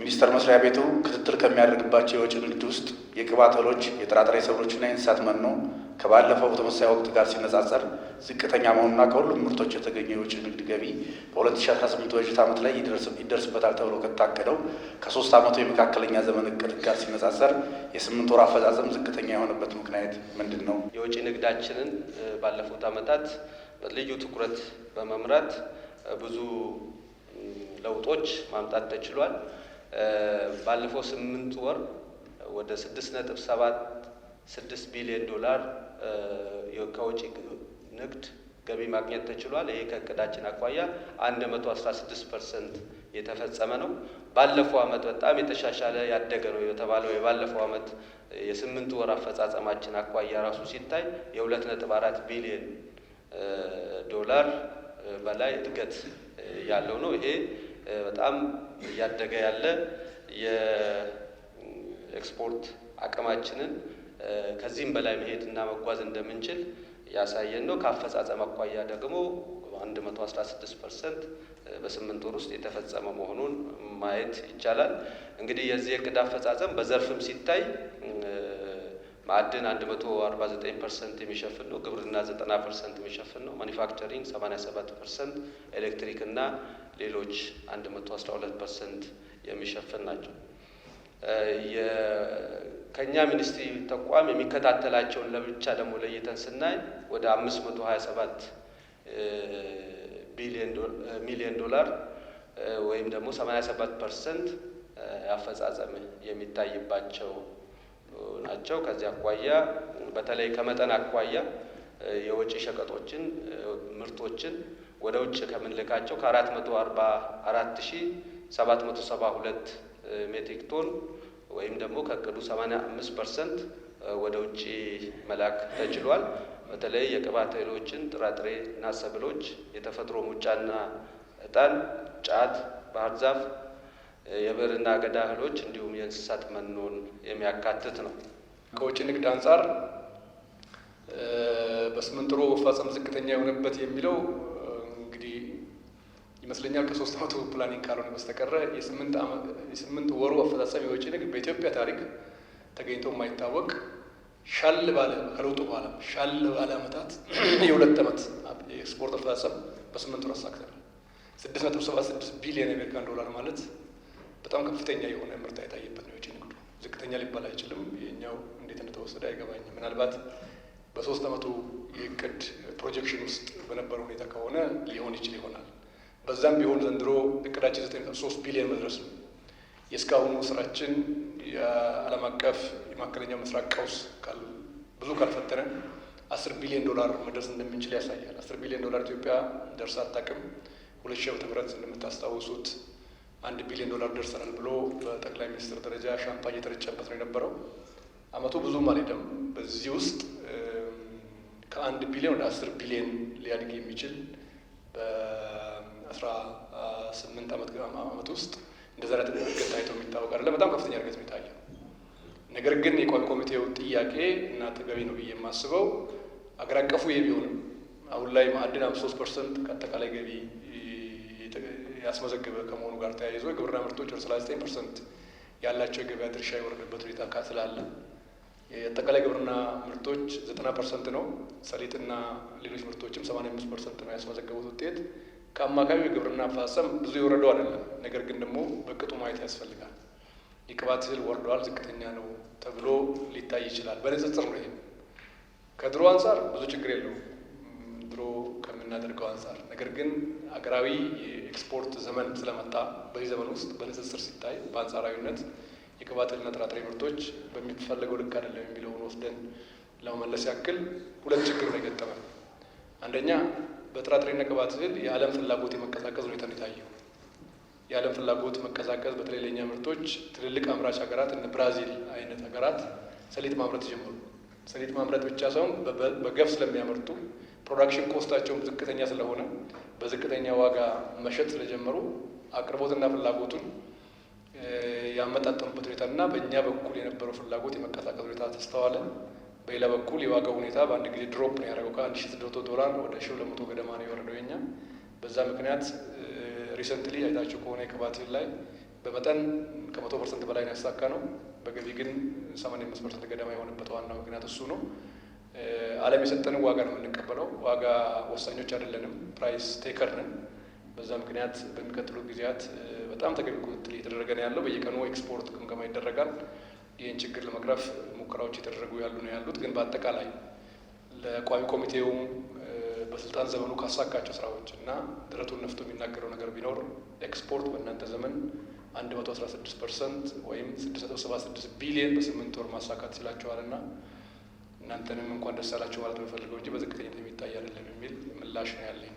ሚኒስቴር መስሪያ ቤቱ ክትትል ከሚያደርግባቸው የወጪ ንግድ ውስጥ የቅባት እህሎች፣ የጥራጥሬ ሰብሎችና የእንስሳት መኖ ከባለፈው ተመሳሳይ ወቅት ጋር ሲነጻጸር ዝቅተኛ መሆኑና ከሁሉም ምርቶች የተገኘው የውጭ ንግድ ገቢ በ2018 በጀት ዓመት ላይ ይደርስበታል ተብሎ ከታቀደው ከ3 ዓመቱ የመካከለኛ ዘመን እቅድ ጋር ሲነጻጸር የ8 ወር አፈጻጸም ዝቅተኛ የሆነበት ምክንያት ምንድን ነው? የውጭ ንግዳችንን ባለፉት ዓመታት ልዩ ትኩረት በመምራት ብዙ ለውጦች ማምጣት ተችሏል። ባለፈው 8 ወር ወደ 6.76 ቢሊዮን ዶላር ከውጭ ንግድ ገቢ ማግኘት ተችሏል። ይሄ ከእቅዳችን አኳያ 116% የተፈጸመ ነው። ባለፈው ዓመት በጣም የተሻሻለ ያደገ ነው የተባለው የባለፈው ዓመት የ8 ወር አፈጻጸማችን አኳያ ራሱ ሲታይ የ2.4 ቢሊዮን ዶላር በላይ እድገት ያለው ነው። ይሄ በጣም እያደገ ያለ የኤክስፖርት አቅማችንን ከዚህም በላይ መሄድና መጓዝ እንደምንችል ያሳየን ነው። ከአፈጻጸም አኳያ ደግሞ 116% በ8 ወር ውስጥ የተፈጸመ መሆኑን ማየት ይቻላል። እንግዲህ የዚህ እቅድ አፈጻጸም በዘርፍም ሲታይ ማዕድን 149% የሚሸፍን ነው። ግብርና 90% የሚሸፍን ነው። ማኒፋክቸሪንግ 87%፣ ኤሌክትሪክ እና ሌሎች 112% የሚሸፍን ናቸው። ከኛ ሚኒስትሪ ተቋም የሚከታተላቸውን ለብቻ ደግሞ ለይተን ስናይ ወደ 527 ሚሊዮን ዶላር ወይም ደግሞ 87% አፈጻጸም የሚታይባቸው ናቸው። ከዚህ አኳያ በተለይ ከመጠን አኳያ የወጪ ሸቀጦችን ምርቶችን ወደ ውጭ ከምንልካቸው ከ444,772 ሜትሪክ ቶን ወይም ደግሞ ከእቅዱ 85% ወደ ውጭ መላክ ተችሏል። በተለይ የቅባት እህሎችን፣ ጥራጥሬ እና ሰብሎች፣ የተፈጥሮ ሙጫና ዕጣን፣ ጫት፣ ባህር ዛፍ፣ የብዕርና አገዳ እህሎች እንዲሁም የእንስሳት መኖን የሚያካትት ነው። ከውጭ ንግድ አንጻር በ8 ወሩ አፈጻጸም ዝቅተኛ የሆነበት የሚለው እንግዲህ ይመስለኛል ከ3 ዓመቱ ፕላኒንግ ካልሆነ በስተቀረ የ8 ወሩ አፈጻጸም የውጭ ንግድ በኢትዮጵያ ታሪክ ተገኝቶ የማይታወቅ ሻል ባለ ከለውጡ በኋላ ሻል ባለ ዓመታት የ2 ዓመት የኤክስፖርት አፈጻጸም በ8 ወር አሳክተናል። 6.76 ቢሊዮን የአሜሪካን ዶላር ማለት በጣም ከፍተኛ የሆነ ምርት የታየበት ነው። የውጭ ንግዱ ዝቅተኛ ሊባል አይችልም። የኛው እንዴት እንደተወሰደ አይገባኝም። ምናልባት በ3 ዓመቱ የእቅድ ፕሮጀክሽን ውስጥ በነበረ ሁኔታ ከሆነ ሊሆን ይችል ይሆናል። በዛም ቢሆን ዘንድሮ እቅዳችን 9.3 ቢሊዮን መድረስ ነው። የእስካሁኑ ስራችን የዓለም አቀፍ የመካከለኛው ምስራቅ ቀውስ ብዙ ካልፈጠረን 10 ቢሊዮን ዶላር መድረስ እንደምንችል ያሳያል። 10 ቢሊዮን ዶላር ኢትዮጵያ ደርሳ አታውቅም። 2000 ዓ.ም እንደምታስታውሱት 1 ቢሊዮን ዶላር ደርሰናል ብሎ በጠቅላይ ሚኒስትር ደረጃ ሻምፓኝ የተረጨበት ነው የነበረው። አመቱ ብዙም አልሄደም። በዚህ ውስጥ ከ1 ቢሊዮን ወደ 10 ቢሊዮን ሊያድግ የሚችል በ18 ዓመት ውስጥ እንደዛ አይነት እድገት ታይቶ የሚታወቅ አይደለም። በጣም ከፍተኛ እድገት ነው የታየው። ነገር ግን የቋሚ ኮሚቴው ጥያቄ እና ተገቢ ነው ብዬ የማስበው አገር አቀፉ ቢሆንም አሁን ላይ ማዕድን 53% ከአጠቃላይ ገቢ ያስመዘገበ ከመሆኑ ጋር ተያይዞ የግብርና ምርቶች ወደ 39% ያላቸው የገበያ ድርሻ የወረደበት ሁኔታ ስላለ የአጠቃላይ ግብርና ምርቶች 90% ነው። ሰሊጥና ሌሎች ምርቶችም 85% ነው ያስመዘገቡት ውጤት። ከአማካዩ የግብርና አፈጻጸም ብዙ የወረደው አይደለም። ነገር ግን ደግሞ በቅጡ ማየት ያስፈልጋል። የቅባት እህል ወርዷል፣ ዝቅተኛ ነው ተብሎ ሊታይ ይችላል። በንጽጽር ነው። ይሄ ከድሮ አንጻር ብዙ ችግር የለውም ድሮ ከምናደርገው አንጻር። ነገር ግን አገራዊ የኤክስፖርት ዘመን ስለመጣ በዚህ ዘመን ውስጥ በንጽጽር ሲታይ በአንጻራዊነት የቅባት እህልና ጥራጥሬ ምርቶች በሚፈለገው ልክ አይደለም የሚለውን ወስደን ለመመለስ ያክል 2 ችግር ነው የገጠመን። አንደኛ በጥራጥሬና ቅባት እህል የዓለም ፍላጎት የመቀዛቀዝ ሁኔታ ነው የታየው። የዓለም ፍላጎት መቀዛቀዝ በተለይ ለኛ ምርቶች ትልልቅ አምራች ሀገራት እነ ብራዚል አይነት ሀገራት ሰሊጥ ማምረት ጀመሩ። ሰሊጥ ማምረት ብቻ ሳይሆን በገፍ ስለሚያመርቱ ፕሮዳክሽን ኮስታቸውም ዝቅተኛ ስለሆነ በዝቅተኛ ዋጋ መሸጥ ስለጀመሩ አቅርቦትና ፍላጎቱን ያመጣጠኑበት ሁኔታ እና በእኛ በኩል የነበረው ፍላጎት የመቀዛቀዝ ሁኔታ ተስተዋለ። በሌላ በኩል የዋጋው ሁኔታ በአንድ ጊዜ ድሮፕ ነው ያደረገው። ከ$1,600 ወደ 1,200 ገደማ ነው የወረደው የኛ። በዛ ምክንያት ሪሰንትሊ አይታችሁ ከሆነ የቅባት እህል ላይ በመጠን ከ100% በላይ ነው ያሳካ ነው። በገቢ ግን 85% ገደማ የሆነበት ዋናው ምክንያት እሱ ነው። ዓለም የሰጠንን ዋጋ ነው የምንቀበለው። ዋጋ ወሳኞች አይደለንም፣ ፕራይስ ቴከር ነን። በዛ ምክንያት በሚቀጥሉት ጊዜያት በጣም ተገቢ ቁጥጥር እየተደረገ ነው ያለው። በየቀኑ ኤክስፖርት ግምገማ ይደረጋል። ይህን ችግር ለመቅረፍ ሙከራዎች የተደረጉ ያሉት ግን በአጠቃላይ ለቋሚ ኮሚቴውም በስልጣን ዘመኑ ካሳካቸው ስራዎች እና ድረቱን ነፍቶ የሚናገረው ነገር ቢኖር ኤክስፖርት በእናንተ ዘመን 116% ወይም 676 ቢሊዮን በ8 ወር ማሳካት ችላቸዋል እና እናንተንም እንኳን ደስ አላችሁ ማለት ነው ፈልገው እንጂ በዝቅተኝነት የሚታይ አይደለም የሚል ምላሽ ነው ያለኝ።